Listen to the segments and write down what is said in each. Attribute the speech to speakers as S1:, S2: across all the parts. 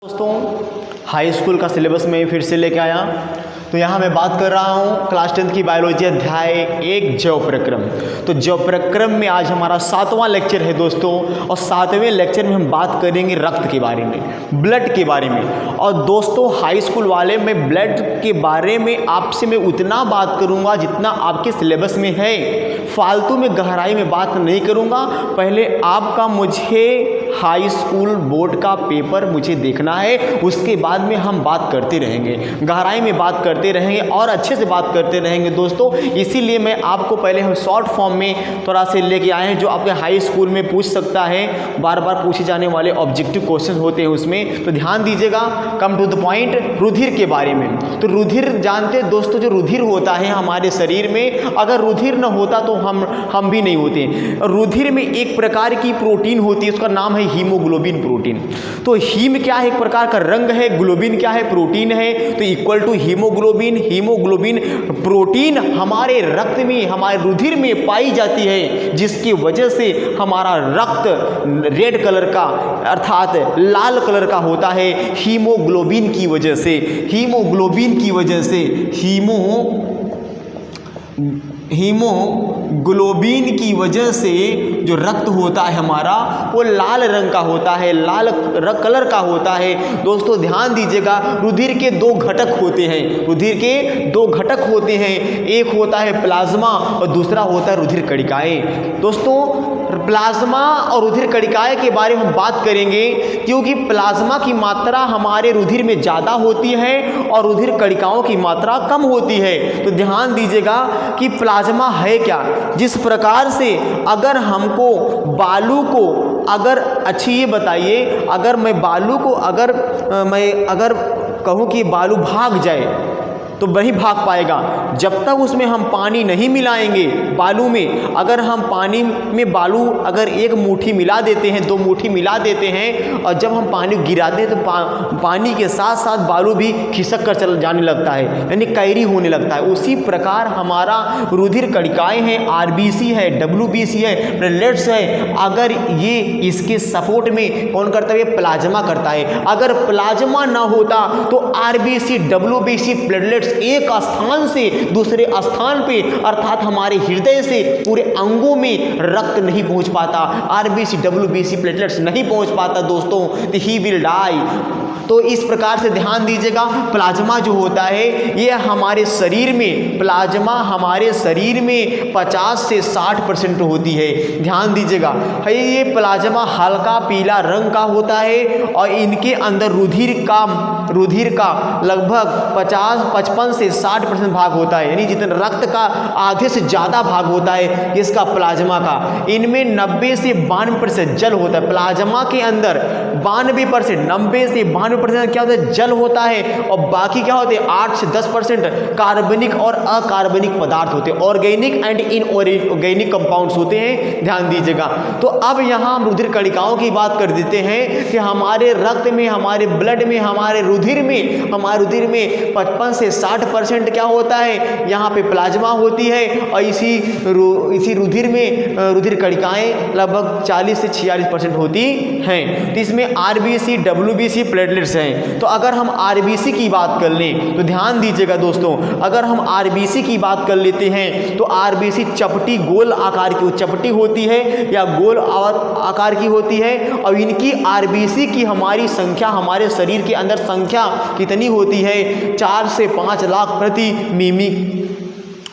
S1: दोस्तों, high school का syllabus में फिर से लेके आया। तो यहाँ मैं बात कर रहा हूँ क्लास 10 की बायोलॉजी अध्याय 1 जैव प्रक्रम। तो जैव प्रक्रम में आज हमारा 7वां लेक्चर है दोस्तों, और 7वें लेक्चर में हम बात करेंगे रक्त के बारे में, ब्लड के बारे में। और दोस्तों, हाई स्कूल वाले में ब्लड के बारे में आपसे मैं उतना बात करूँगा जितना आपके सिलेबस में है, फालतू में गहराई में बात नहीं करूँगा। पहले आपका मुझे हाई स्कूल बोर्ड का पेपर मुझे देखना है, उसके बाद में हम बात करते रहेंगे, गहराई में बात करते रहेंगे और अच्छे से बात करते रहेंगे दोस्तों। इसीलिए मैं आपको पहले हम शॉर्ट फॉर्म में थोड़ा से लेके आए हैं, जो आपके हाई स्कूल में पूछ सकता है, बार बार पूछे जाने वाले ऑब्जेक्टिव क्वेश्चन होते हैं उसमें। तो ध्यान दीजिएगा, कम टू द पॉइंट। रुधिर के बारे में, तो रुधिर जानते हैं दोस्तों, जो रुधिर होता है हमारे शरीर में, अगर रुधिर न होता तो हम भी नहीं होते। रुधिर में एक प्रकार की प्रोटीन होती है, उसका नाम है हीमोग्लोबिन प्रोटीन। तो हीम क्या है? एक प्रकार का रंग है, ग्लोबिन क्या है? प्रोटीन है। तो equal to haemoglobin. Haemoglobin protein हमारे रक्त में, हमारे रुधिर में पाई जाती है, जिसकी वजह से हमारा रक्त रेड कलर का अर्थात लाल कलर का होता है, हीमोग्लोबिन की वजह से। हीमोग्लोबिन की वजह से हीमोग्लोबिन की वजह से जो रक्त होता है हमारा, वो लाल रंग का होता है, लाल कलर का होता है। दोस्तों ध्यान दीजिएगा, रुधिर के दो घटक होते हैं, रुधिर के दो घटक होते हैं, एक होता है प्लाज्मा और दूसरा होता है रुधिर कणिकाएं। दोस्तों, प्लाज्मा और रुधिर कणिकाएं के बारे में हम बात करेंगे, क्योंकि प्लाज्मा की मात्रा हमारे रुधिर में ज़्यादा होती है और रुधिर कणिकाओं की मात्रा कम होती है। तो ध्यान दीजिएगा कि प्लाज्मा है क्या। जिस प्रकार से अगर हमको बालू को, अगर अच्छी ये बताइए, अगर मैं बालू को अगर कहूँ कि बालू भाग जाए तो वही भाग पाएगा। जब तक उसमें हम पानी नहीं मिलाएंगे, बालू में अगर हम पानी में बालू अगर एक मुट्ठी मिला देते हैं, 2 मुट्ठी मिला देते हैं, और जब हम पानी गिराते हैं तो पानी के साथ साथ बालू भी खिसक कर चल जाने लगता है, यानी कैरी होने लगता है। उसी प्रकार हमारा रुधिर कणिकाएं हैं, आरबीसी है, डब्ल्यूबीसी है, प्लेटलेट्स है, अगर ये इसके सपोर्ट में कौन करता है? प्लाज्मा करता है। अगर प्लाज्मा ना होता तो आरबीसी, डब्ल्यूबीसी, प्लेटलेट्स एक स्थान से दूसरे स्थान पे, अर्थात हमारे हृदय से पूरे अंगों में रक्त नहीं पहुंच पाता, आरबीसी, डब्ल्यूबीसी, प्लेटलेट्स नहीं पहुंच पाता दोस्तों, तो ही विल डाई। तो इस प्रकार से ध्यान दीजिएगा, प्लाज्मा जो होता है ये हमारे शरीर में, प्लाज्मा हमारे शरीर में 50 से 60% होती है। ध्यान दीजिएगा, ये प्लाज्मा हल्का पीला रंग का होता है और इनके अंदर रुधिर का लगभग 55 से 60% भाग होता है, यानी जितना रक्त का आधे से ज़्यादा भाग होता है इसका प्लाज्मा का। इनमें 90 से 92% जल होता है। प्लाज्मा के अंदर 92%, 90 से 92% क्या होता है? जल होता है, और बाकी क्या होते हैं? 8 से 10% कार्बनिक और अकार्बनिक पदार्थ होते हैं, ऑर्गेनिक एंड इनऑर्गेनिक कंपाउंड्स होते हैं। ध्यान दीजिएगा। तो अब यहाँ हम रुधिर कणिकाओं की बात कर देते हैं कि हमारे रक्त में, हमारे ब्लड में, हमारे रुधिर में 55 से 60% क्या होता है? यहाँ पे प्लाज्मा होती है, और इसी रुधिर में रुधिर कणिकाएं लगभग 40 से 46% होती हैं। तो इसमें आरबीसी, डब्ल्यूबीसी, प्लेटलेट्स हैं। तो अगर हम आरबीसी की बात कर लें तो ध्यान दीजिएगा दोस्तों, अगर हम आरबीसी की बात कर लेते हैं तो आरबीसी चपटी, गोल आकार की चपटी होती है या गोल आकार की होती है, और इनकी आरबीसी की हमारी संख्या, हमारे शरीर के अंदर संख्या कितनी होती है? 4 से 5 लाख प्रति मिमी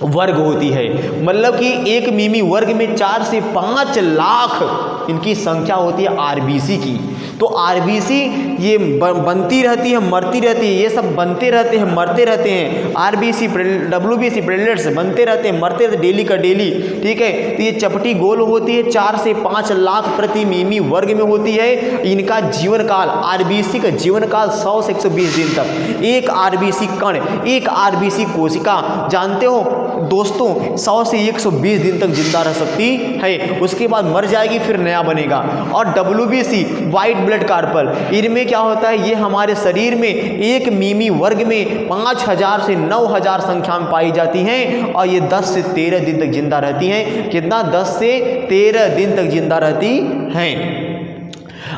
S1: वर्ग होती है। मतलब कि एक मिमी वर्ग में 4 से 5 लाख इनकी संख्या होती है आरबीसी की। तो आरबीसी ये बनती रहती है, मरती रहती है, ये सब बनते रहते हैं, मरते रहते हैं। आरबीसी, डब्ल्यूबीसी, प्लेटलेट्स बनते रहते हैं, मरते रहते डेली का डेली, ठीक है। तो ये चपटी गोल होती है, 4 से 5 लाख प्रति मिमी वर्ग में होती है। इनका जीवन काल, आरबीसी का जीवन काल 100 से 120 दिन तक। एक आरबीसी कण, एक आरबीसी कोशिका, जानते हो दोस्तों, 100 से 120 दिन तक जिंदा रह सकती है, उसके बाद मर जाएगी, फिर नया बनेगा। और डब्ल्यूबीसी, वाइट ब्लड कार्पल, इनमें क्या होता है? ये हमारे शरीर में एक मिमी वर्ग में 5000 से 9000 संख्या में पाई जाती हैं, और ये 10 से 13 दिन तक जिंदा रहती हैं। कितना? 10 से 13 दिन तक जिंदा रहती हैं।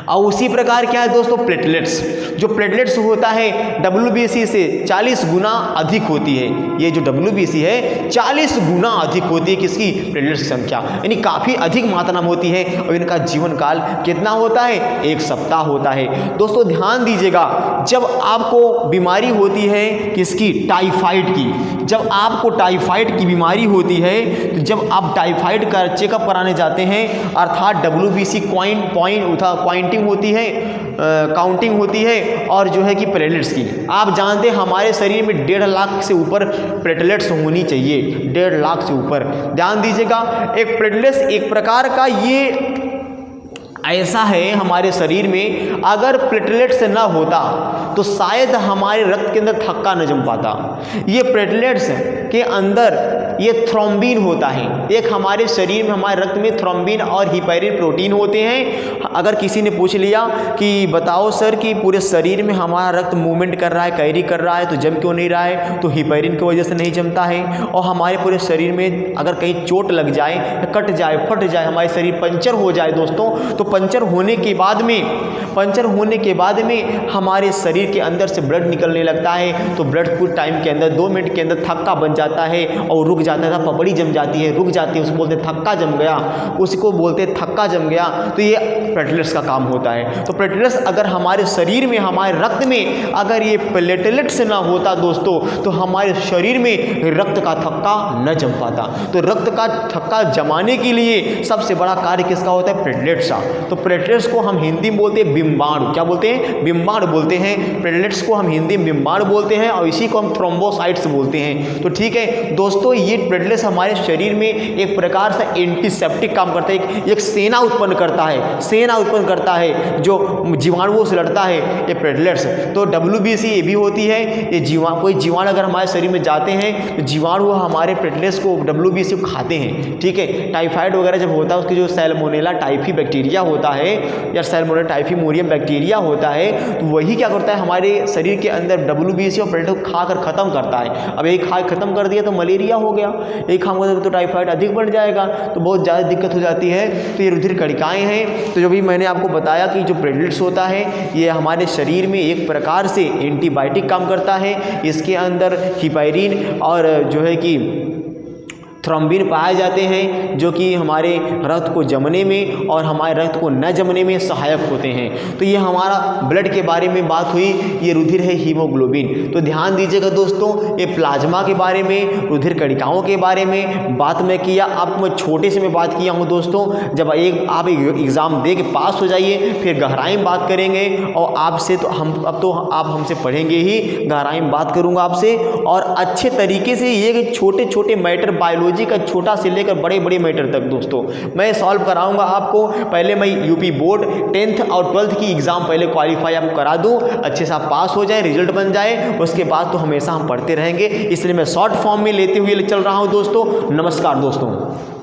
S1: और उसी प्रकार क्या है दोस्तों, प्लेटलेट्स, जो प्लेटलेट्स होता है WBC से 40 गुना अधिक होती है। ये जो WBC है 40 गुना अधिक होती है किसकी, प्लेटलेट्स की संख्या, यानी काफ़ी अधिक मात्रा में होती है। और इनका जीवन काल कितना होता है, 1 सप्ताह होता है। दोस्तों ध्यान दीजिएगा, जब आपको बीमारी होती है किसकी, टाइफाइड की, जब आपको टाइफाइड की बीमारी होती है, तो जब आप टाइफाइड का चेकअप कराने जाते हैं, अर्थात WBC काउंटिंग होती है, काउंटिंग होती है, और जो है कि प्लेटलेट्स की, आप जानते हैं हमारे शरीर में 1.5 लाख से ऊपर प्लेटलेट्स होनी चाहिए, 1.5 लाख से ऊपर। ध्यान दीजिएगा, एक प्लेटलेट्स एक प्रकार का ये ऐसा है हमारे शरीर में, अगर प्लेटलेट्स ना होता तो शायद हमारे रक्त के अंदर थक्का न जम पाता। ये प्लेटलेट्स के अंदर ये थ्रोम्बिन होता है, एक हमारे शरीर में, हमारे रक्त में थ्रोम्बिन और हिपैरिन प्रोटीन होते हैं। अगर किसी ने पूछ लिया कि बताओ सर कि पूरे शरीर में हमारा रक्त मूवमेंट कर रहा है, कैरी कर रहा है, तो जम क्यों नहीं रहा है, तो हिपैरिन की वजह से नहीं जमता है। और हमारे पूरे शरीर में अगर कहीं चोट लग जाए, कट जाए, फट जाए, हमारे शरीर पंचर हो जाए दोस्तों, तो पंचर होने के बाद में हमारे शरीर के अंदर से ब्लड निकलने लगता है। तो ब्लड कुछ टाइम के अंदर 2 मिनट के अंदर थक्का बन जाता है और रुक जाता है, पपड़ी जम जाती है, रुक जाती है, उसको बोलते हैं थक्का जम गया, उसको बोलते हैं थक्का जम गया। तो ये प्लेटलेट्स का काम होता है। तो प्लेटलेट्स अगर हमारे शरीर में, हमारे रक्त में अगर ये प्लेटलेट्स ना होता दोस्तों, तो हमारे शरीर में रक्त का थक्का न जम पाता। तो रक्त का थक्का जमाने के लिए सबसे बड़ा कार्य किसका होता है, प्लेटलेट्स का। तो प्लेटलेट्स को हम हिंदी में बोलते हैं बिम्बाणु, क्या बोलते हैं, बिम्बाणु बोलते हैं। प्लेटलेट्स को हम हिंदी में बिम्बाणु बोलते हैं और इसी को हम थ्रोम्बोसाइट्स बोलते हैं। तो ठीक है दोस्तों, ये प्लेटलेट्स हमारे शरीर में एक प्रकार से एंटीसेप्टिक काम करता है, एक सेना उत्पन्न करता है जो जीवाणुओं से लड़ता है, ये प्लेटलेट्स। तो WBC ये भी होती है, ये कोई जीवाणु अगर हमारे शरीर में जाते हैं तो जीवाणु हमारे प्लेटलेट्स को, WBC को खाते हैं। ठीक है, टाइफाइड वगैरह जब होता है, उसकी जो सैल्मोनेला टाइफी बैक्टीरिया होता है या सैल्मोनेला टाइफीमोरियम बैक्टीरिया होता है, तो वही क्या करता है, हमारे शरीर के अंदर WBC और प्लेटलेट्स को खाकर खत्म करता है। अब यही खा खत्म कर दिया तो मलेरिया हो गया, यही खाऊंगा तो टाइफाइड अधिक बढ़ जाएगा, तो बहुत ज़्यादा दिक्कत हो जाती है। तो ये रुधिर कणिकाएँ हैं। तो जो भी मैंने आपको बताया कि जो प्लेटलेट्स होता है ये हमारे शरीर में एक प्रकार से एंटीबायोटिक काम करता है। इसके अंदर हिपैरिन और जो है कि थ्रोम्बिन पाए जाते हैं, जो कि हमारे रक्त को जमने में और हमारे रक्त को न जमने में सहायक होते हैं। तो ये हमारा ब्लड के बारे में बात हुई, ये रुधिर है हीमोग्लोबिन। तो ध्यान दीजिएगा दोस्तों, ये प्लाज्मा के बारे में, रुधिर कणिकाओं के बारे में बात मैं किया, आपको मैं छोटे से मैं बात किया हूँ दोस्तों। जब आप एग्ज़ाम दे के पास हो जाइए फिर गहराई में बात करेंगे, और आपसे तो आप हमसे पढ़ेंगे ही, गहराई में बात करूँगा आपसे, और अच्छे तरीके से ये छोटे छोटे मैटर, बायोलॉजी का छोटा से लेकर बड़े बड़े मैटर तक दोस्तों मैं सॉल्व कराऊंगा आपको। पहले मैं यूपी बोर्ड 10th और 12th की एग्ज़ाम पहले क्वालिफाई आपको करा दूं, अच्छे से आप पास हो जाए, रिजल्ट बन जाए, उसके बाद तो हमेशा हम पढ़ते रहेंगे। इसलिए मैं शॉर्ट फॉर्म में लेते हुए चल रहा हूं दोस्तों। नमस्कार दोस्तों।